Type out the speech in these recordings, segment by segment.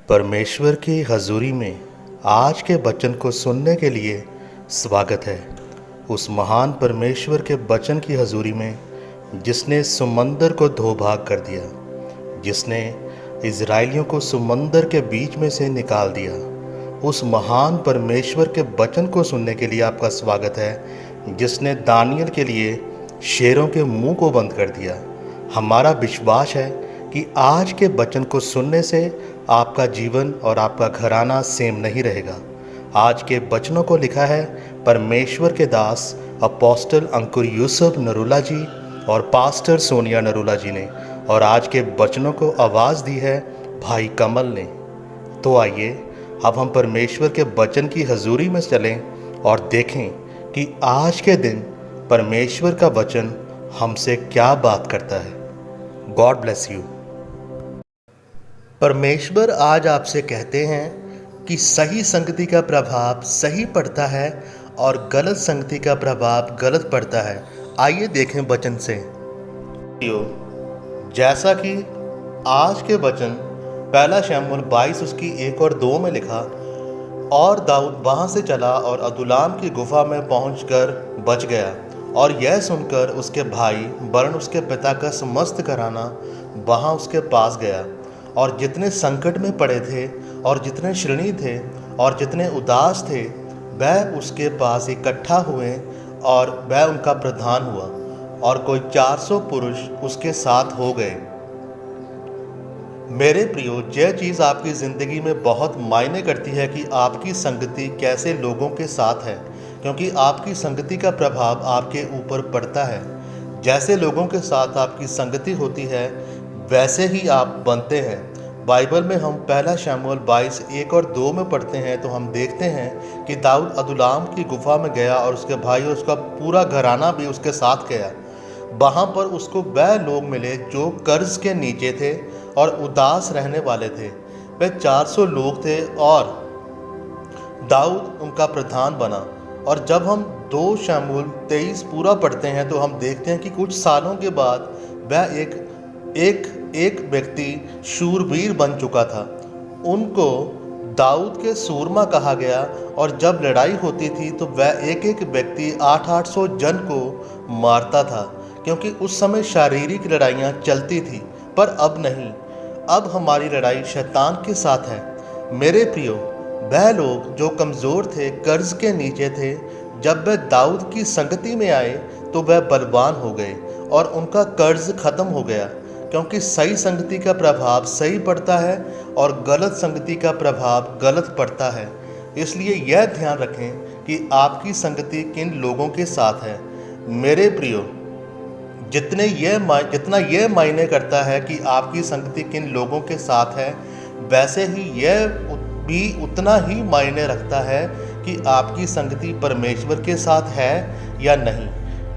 परमेश्वर की हजूरी में आज के वचन को सुनने के लिए स्वागत है। उस महान परमेश्वर के वचन की हजूरी में जिसने समंदर को धो भाग कर दिया, जिसने इजराइलियों को समंदर के बीच में से निकाल दिया, उस महान परमेश्वर के वचन को सुनने के लिए आपका स्वागत है, जिसने दानियल के लिए शेरों के मुंह को बंद कर दिया। हमारा विश्वास है कि आज के वचन को सुनने से आपका जीवन और आपका घराना सेम नहीं रहेगा। आज के वचनों को लिखा है परमेश्वर के दास अपोस्टल अंकुर यूसुफ नरूला जी और पास्टर सोनिया नरूला जी ने, और आज के वचनों को आवाज़ दी है भाई कमल ने। तो आइए अब हम परमेश्वर के वचन की हजूरी में चलें और देखें कि आज के दिन परमेश्वर का वचन हमसे क्या बात करता है। God bless you. परमेश्वर आज आपसे कहते हैं कि सही संगति का प्रभाव सही पड़ता है और गलत संगति का प्रभाव गलत पड़ता है। आइए देखें वचन से। जैसा कि आज के वचन पहला शमूएल 22 उसकी 1 और 2 में लिखा, और दाऊद वहाँ से चला और अदुल्लाम की गुफा में पहुंचकर बच गया, और यह सुनकर उसके भाई वरन उसके पिता का समस्त घराना वहाँ उसके पास गया, और जितने संकट में पड़े थे और जितने ऋणी थे और जितने उदास थे वह उसके पास इकट्ठा हुए और वह उनका प्रधान हुआ, और कोई 400 पुरुष उसके साथ हो गए। मेरे प्रियो, यह चीज़ आपकी ज़िंदगी में बहुत मायने करती है कि आपकी संगति कैसे लोगों के साथ है, क्योंकि आपकी संगति का प्रभाव आपके ऊपर पड़ता है। जैसे लोगों के साथ आपकी संगति होती है वैसे ही आप बनते हैं। बाइबल में हम पहला शमूएल 22 1 और 2 में पढ़ते हैं तो हम देखते हैं कि दाऊद अदुल्लाम की गुफा में गया और उसके भाई और उसका पूरा घराना भी उसके साथ गया। वहाँ पर उसको वह लोग मिले जो कर्ज के नीचे थे और उदास रहने वाले थे। वह 400 लोग थे और दाऊद उनका प्रधान बना। और जब हम 2 शमूएल 23 पूरा पढ़ते हैं तो हम देखते हैं कि कुछ सालों के बाद वह एक व्यक्ति शूरवीर बन चुका था। उनको दाऊद के सूरमा कहा गया, और जब लड़ाई होती थी तो वह एक व्यक्ति 800 जन को मारता था, क्योंकि उस समय शारीरिक लड़ाइयाँ चलती थी। पर अब नहीं, अब हमारी लड़ाई शैतान के साथ है। मेरे प्रियो, वह लोग जो कमज़ोर थे, कर्ज के नीचे थे, जब वह दाऊद की संगति में आए तो वह बलवान हो गए और उनका कर्ज खत्म हो गया, क्योंकि सही संगति का प्रभाव सही पड़ता है और गलत संगति का प्रभाव गलत पड़ता है। इसलिए यह ध्यान रखें कि आपकी संगति किन लोगों के साथ है। मेरे प्रियो, जितना यह मायने करता है कि आपकी संगति किन लोगों के साथ है, वैसे ही यह भी उतना ही मायने रखता है कि आपकी संगति परमेश्वर के साथ है या नहीं।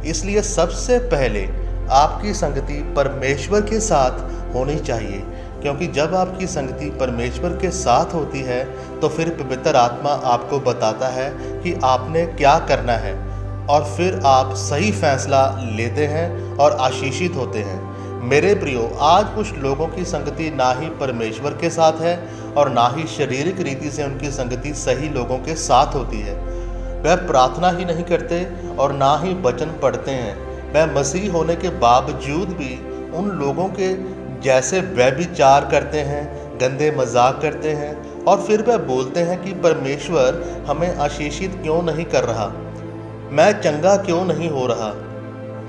इसलिए सबसे पहले आपकी संगति परमेश्वर के साथ होनी चाहिए, क्योंकि जब आपकी संगति परमेश्वर के साथ होती है तो फिर पवित्र आत्मा आपको बताता है कि आपने क्या करना है, और फिर आप सही फैसला लेते हैं और आशीषित होते हैं। मेरे प्रियो, आज कुछ लोगों की संगति ना ही परमेश्वर के साथ है और ना ही शारीरिक रीति से उनकी संगति सही लोगों के साथ होती है। वह प्रार्थना ही नहीं करते और ना ही वचन पढ़ते हैं। वह मसीह होने के बावजूद भी उन लोगों के जैसे व्यभिचार करते हैं, गंदे मजाक करते हैं, और फिर वह बोलते हैं कि परमेश्वर हमें आशीषित क्यों नहीं कर रहा, मैं चंगा क्यों नहीं हो रहा,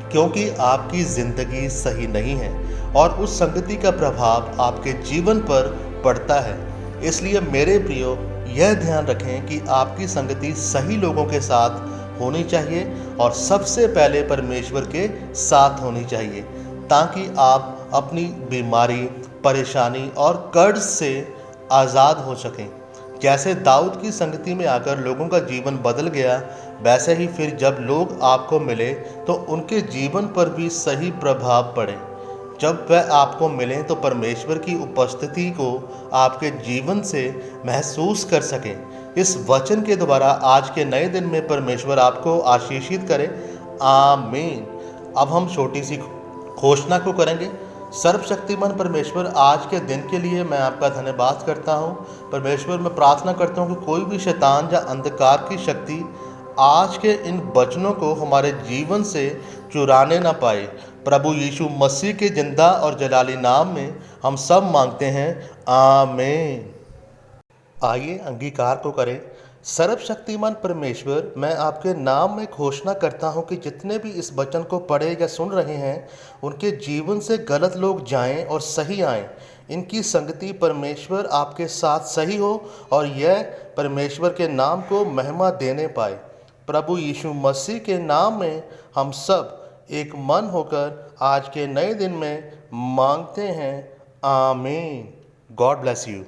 क्योंकि आपकी ज़िंदगी सही नहीं है और उस संगति का प्रभाव आपके जीवन पर पड़ता है। इसलिए मेरे प्रियो, यह ध्यान रखें कि आपकी संगति सही लोगों के साथ होनी चाहिए और सबसे पहले परमेश्वर के साथ होनी चाहिए, ताकि आप अपनी बीमारी, परेशानी और कर्ज से आज़ाद हो सकें। जैसे दाऊद की संगति में आकर लोगों का जीवन बदल गया, वैसे ही फिर जब लोग आपको मिले तो उनके जीवन पर भी सही प्रभाव पड़े। जब वह आपको मिलें तो परमेश्वर की उपस्थिति को आपके जीवन से महसूस कर सकें। इस वचन के द्वारा आज के नए दिन में परमेश्वर आपको आशीषित करे। आमीन। अब हम छोटी सी घोषणा को करेंगे। सर्वशक्तिमान परमेश्वर, आज के दिन के लिए मैं आपका धन्यवाद करता हूँ। परमेश्वर, मैं प्रार्थना करता हूँ कि कोई भी शैतान या अंधकार की शक्ति आज के इन वचनों को हमारे जीवन से चुराने ना पाए। प्रभु यीशु मसीह के जिंदा और जलाली नाम में हम सब मांगते हैं, आमीन। आइए अंगीकार को करें। सर्वशक्तिमान परमेश्वर, मैं आपके नाम में घोषणा करता हूं कि जितने भी इस वचन को पढ़े या सुन रहे हैं, उनके जीवन से गलत लोग जाएं और सही आएं। इनकी संगति परमेश्वर आपके साथ सही हो और यह परमेश्वर के नाम को महिमा देने पाए। प्रभु यीशु मसीह के नाम में हम सब एक मन होकर आज के नए दिन में मांगते हैं, आमीन। God bless you.